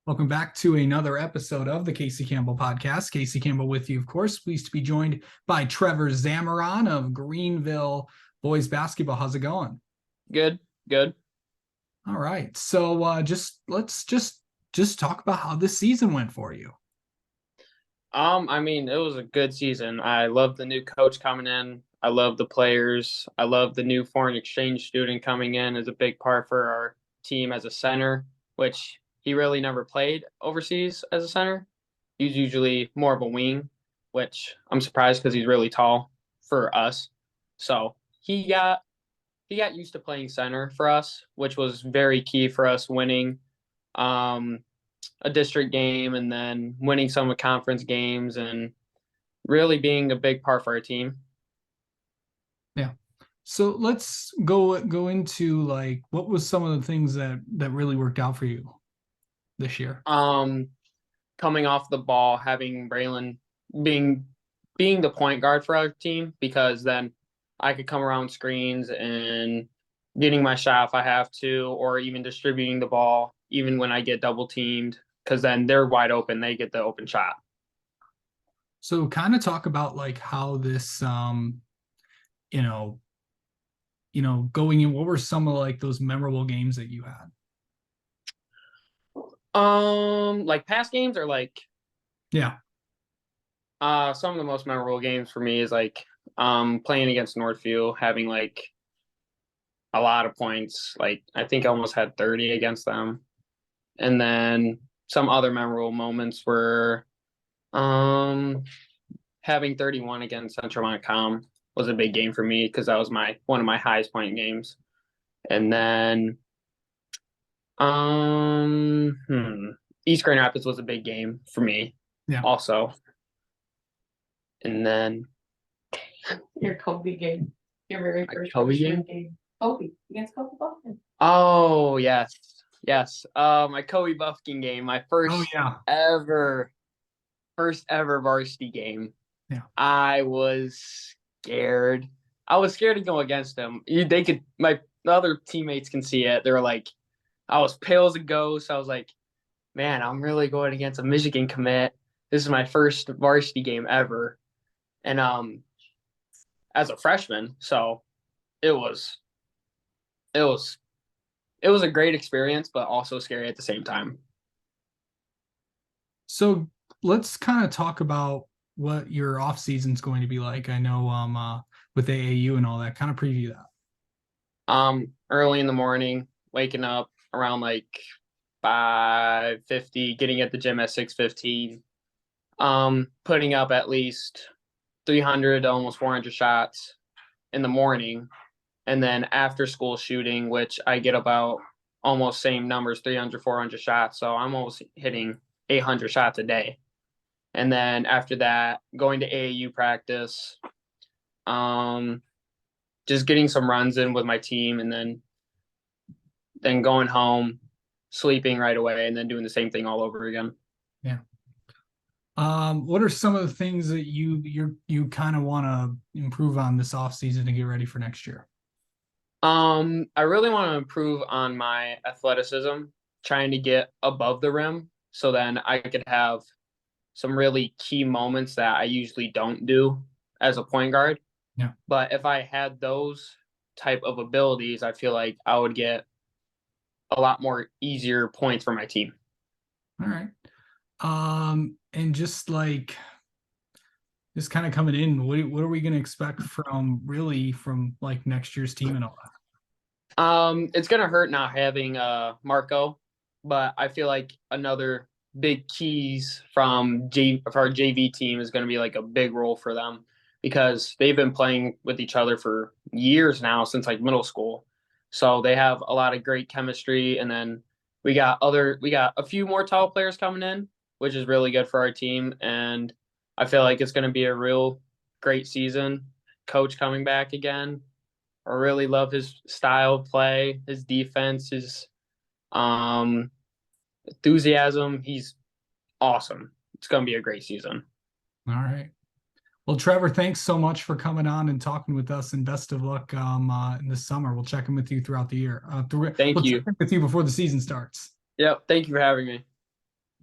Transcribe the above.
Welcome back to another episode of the Casey Campbell Podcast. Casey Campbell with you, of course. Pleased to be joined by Trevor Zamarron of Greenville boys basketball. How's it going? Good. All right. So let's talk about how this season went for you. It was a good season. I love the new coach coming in. I love the players. I love the new foreign exchange student coming in as a big part for our team as a center, which he really never played overseas as a center. He's usually more of a wing, which I'm surprised because he's really tall for us. So he got used to playing center for us, which was very key for us winning a district game and then winning some of the conference games and really being a big part for our team. Yeah. So let's go into like what was some of the things that really worked out for you this year? Coming off the ball, having Braylon being the point guard for our team, because then I could come around screens and getting my shot if I have to, or even distributing the ball, even when I get double teamed, because then they're wide open, they get the open shot. So kind of talk about like how this, going in, what were some of like those memorable games that you had? Like past games or like, Yeah. some of the most memorable games for me is like, playing against Northview, having like a lot of points. Like I think I almost had 30 against them. And then some other memorable moments were, having 31 against Central Montcalm was a big game for me because that was one of my highest point games. And then, East Grand Rapids was a big game for me. Yeah. Also. And then your Kobe game, your very first Kobe game? Kobe against Kobe Buffkin. Oh yes. My Kobe Buffkin game, my first ever varsity game. Yeah. I was scared. To go against them. My other teammates can see it. They were like, I was pale as a ghost. I was like, man, I'm really going against a Michigan commit. This is my first varsity game ever. And as a freshman, so it was a great experience, but also scary at the same time. So let's kind of talk about what your off season's going to be like. I know with AAU and all that, kind of preview that. Early in the morning, waking up around like 5:50, getting at the gym at 6:15, putting up at least 300 to almost 400 shots in the morning. And then after school shooting, which I get about almost same numbers, 300, 400 shots. So I'm almost hitting 800 shots a day. And then after that, going to AAU practice, just getting some runs in with my team, and then going home, sleeping right away, and then doing the same thing all over again. Yeah. What are some of the things that you kind of want to improve on this off season to get ready for next year? I really want to improve on my athleticism, trying to get above the rim so then I could have some really key moments that I usually don't do as a point guard. Yeah. But if I had those type of abilities, I feel like I would get a lot more easier points for my team. All right. And just kind of coming in, what are we going to expect from like next year's team and all that? It's going to hurt not having Marco, but I feel like another big keys from our JV team is going to be like a big role for them, because they've been playing with each other for years now, since like middle school. So they have a lot of great chemistry. And then we got a few more tall players coming in, which is really good for our team. And I feel like it's going to be a real great season. Coach coming back again. I really love his style of play, his defense, his enthusiasm. He's awesome. It's going to be a great season. All right. Well, Trevor, thanks so much for coming on and talking with us, and best of luck in the summer. We'll check in with you throughank you. Check in with you before the season starts. Yep. Thank you for having me.